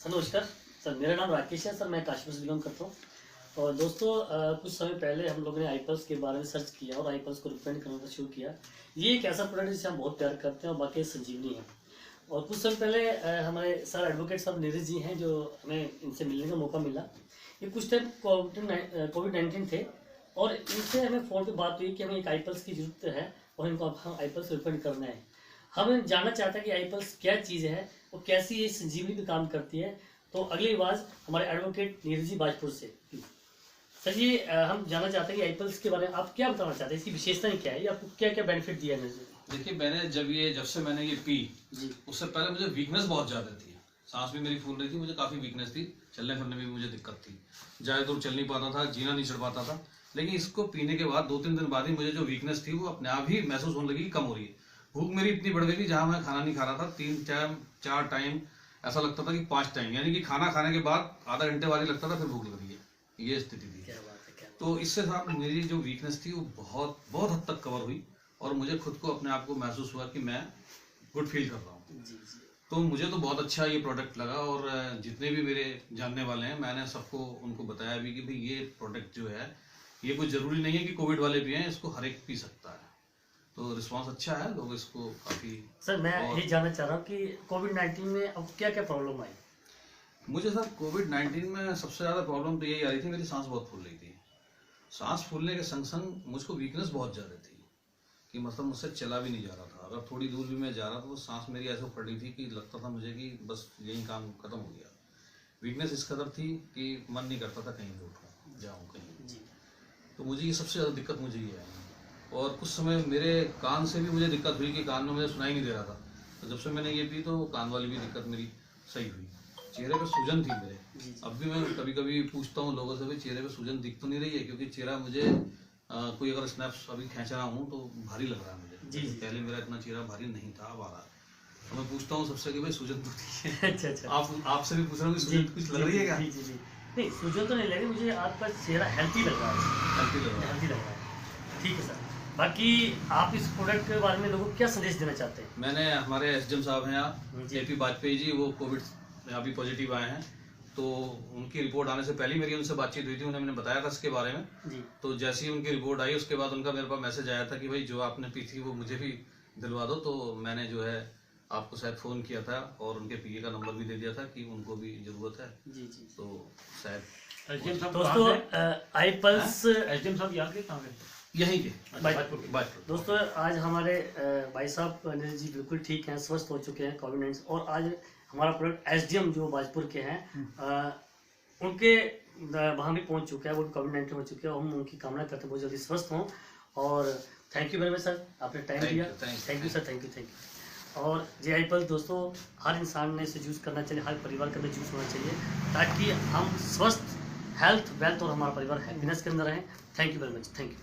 Sir नमस्कार sir, मेरा नाम राकेश है सर, मैं काशीपुर से बिलोंग करता हूँ। और दोस्तों कुछ समय पहले हम लोगों ने आईपल्स के बारे में सर्च किया और आईपल्स को रिकमेंड करना शुरू किया। ये एक ऐसा प्रोडक्ट जिसे हम बहुत प्यार करते हैं और बाकी संजीवनी है। और कुछ समय पहले हमारे सर एडवोकेट साहब नीरज जी हैं, जो हमें इनसे मिलने का मौका मिला। ये कुछ टाइम कोविड-19 थे और इनसे हमें फ़ोन पे बात हुई कि हमें एक आईपल्स की ज़रूरत है और इनको हम आईपल्स रिकमेंड करना है। हम जानना चाहते हैं कि आईपल्स क्या चीज़ है और कैसी ये संजीवनी पे काम करती है। तो अगली आवाज़ हमारे एडवोकेट नीरज जी बाजपुर से। सर जी, हम जानना चाहते हैं कि आईपल्स के बारे में आप क्या बताना चाहते हैं, इसकी विशेषताएं क्या है, आपको क्या क्या बेनिफिट दिया है? देखिए, जब से मैंने ये पी जी, उससे पहले मुझे वीकनेस बहुत ज़्यादा थी। सांस भी मेरी फूल रही थी, मुझे काफ़ी वीकनेस थी, चलने फिरने में भी मुझे दिक्कत थी, ज़्यादा दूर चल नहीं पाता था, जीना नहीं चढ़ पाता था। लेकिन इसको पीने के बाद 2-3 दिन बाद ही मुझे जो वीकनेस थी वो अपने आप ही महसूस होने लगी, कम हो रही है। भूख मेरी इतनी बढ़ गई थी, जहाँ मैं खाना नहीं खा रहा था 3 टाइम 4 टाइम, ऐसा लगता था कि 5 टाइम, यानी कि खाना खाने के बाद आधा घंटे बाद ही लगता था फिर भूख लग रही है, ये स्थिति थी। क्या बात है, क्या बात तो इससे साथ मेरी जो वीकनेस थी वो बहुत बहुत हद तक कवर हुई और मुझे खुद को अपने आप को महसूस हुआ कि मैं गुड फील कर रहा हूँ। है। जी जी। तो मुझे तो बहुत अच्छा ये प्रोडक्ट लगा और जितने भी मेरे जानने वाले हैं मैंने सबको उनको बताया भी कि भाई ये प्रोडक्ट जो है ये कोई ज़रूरी नहीं है कि कोविड वाले पिएं, इसको हर एक पी सकता है। तो रिस्पांस अच्छा है, लोग इसको काफ़ी। सर मैं और ये जानना चाह रहा हूँ कि कोविड-19 में अब क्या क्या प्रॉब्लम आई? मुझे सर कोविड-19 में सबसे ज़्यादा प्रॉब्लम तो यही आ रही थी, मेरी सांस बहुत फूल रही थी। सांस फूलने के संग संग मुझको वीकनेस बहुत ज़्यादा थी कि मतलब मुझसे चला भी नहीं जा रहा था। अगर थोड़ी दूर भी मैं जा रहा था तो सांस मेरी ऐसे पड़ रही थी कि लगता था मुझे कि बस यही काम खत्म हो गया। वीकनेस इस कदर थी कि मन नहीं करता था कहीं भी उठूँ जाऊँ कहीं। जी तो मुझे ये सबसे ज़्यादा दिक्कत मुझे ये आई। और कुछ समय मेरे कान से भी मुझे दिक्कत हुई कि कान में मुझे सुनाई नहीं दे रहा था। तो जब से मैंने ये पी तो कान वाली भी दिक्कत मेरी सही हुई। चेहरे पे सूजन थी मेरे। जी। अब भी मैं कभी कभी पूछता हूँ लोगों से, भी चेहरे पे सूजन दिख तो नहीं रही है, क्योंकि चेहरा मुझे कोई अगर स्नैप्स अभी खींच रहा हूँ तो भारी लग रहा है मुझे। जी, जी। पहले मेरा इतना चेहरा भारी नहीं था, अब आ रहा है। तो मैं पूछता हूँ सबसे कि भाई सूजन तो ठीक है। अच्छा अच्छा। आपसे भी पूछ रहा हूँ कि जी सूजन कुछ लग रही है क्या? जी जी जी। नहीं, सूजन तो नहीं लगी मुझे, आपका चेहरा हेल्थी लग रहा है। हेल्थी लग रहा है। हेल्थी लग रहा है, ठीक है सर। बाकी आप इस प्रोडक्ट के बारे में लोगों को क्या संदेश देना चाहते हैं? मैंने हमारे एसडीएम साहब हैं यहाँ जी। एपी वाजपेयी जी, वो कोविड में अभी पॉजिटिव आए हैं। तो उनकी रिपोर्ट आने से पहले ही मेरी उनसे बातचीत हुई थी, उन्हें मैंने बताया था इसके बारे में। जी तो जैसे ही उनकी रिपोर्ट आई उसके बाद उनका मेरे पास मैसेज आया था कि भाई जो आपने पी थी वो मुझे भी दिलवा दो। तो मैंने जो है आपको शायद फ़ोन किया था और उनके पीए का नंबर भी दे दिया था कि उनको भी ज़रूरत है। जी जी। तो शायद एसडीएम साहब दोस्तों आईपल्स एसडीएम साहब यहाँ के कहाँ गए? यहीं के बाजपुर। दोस्तों आज हमारे भाई साहब नीरज जी बिल्कुल ठीक हैं, स्वस्थ हो चुके हैं कोविड-19। और आज हमारा प्रोडक्ट एसडीएम जो बाजपुर के हैं उनके वहाँ भी पहुँच चुका है, वो भी कोविड-19 हो चुके हैं। हम उनकी कामना करते हैं बहुत जल्दी स्वस्थ हों। और thank you very much sir, आपने टाइम दिया। Thank you sir, thank you. और जे आईपल्स दोस्तों हर इंसान ने इसे यूज़ करना चाहिए, हर परिवार के अंदर यूज़ होना चाहिए, ताकि हम स्वस्थ, हेल्थ, वेल्थ और हमारा परिवार हैप्पीनेस के अंदर रहें। Thank you very much, thank you.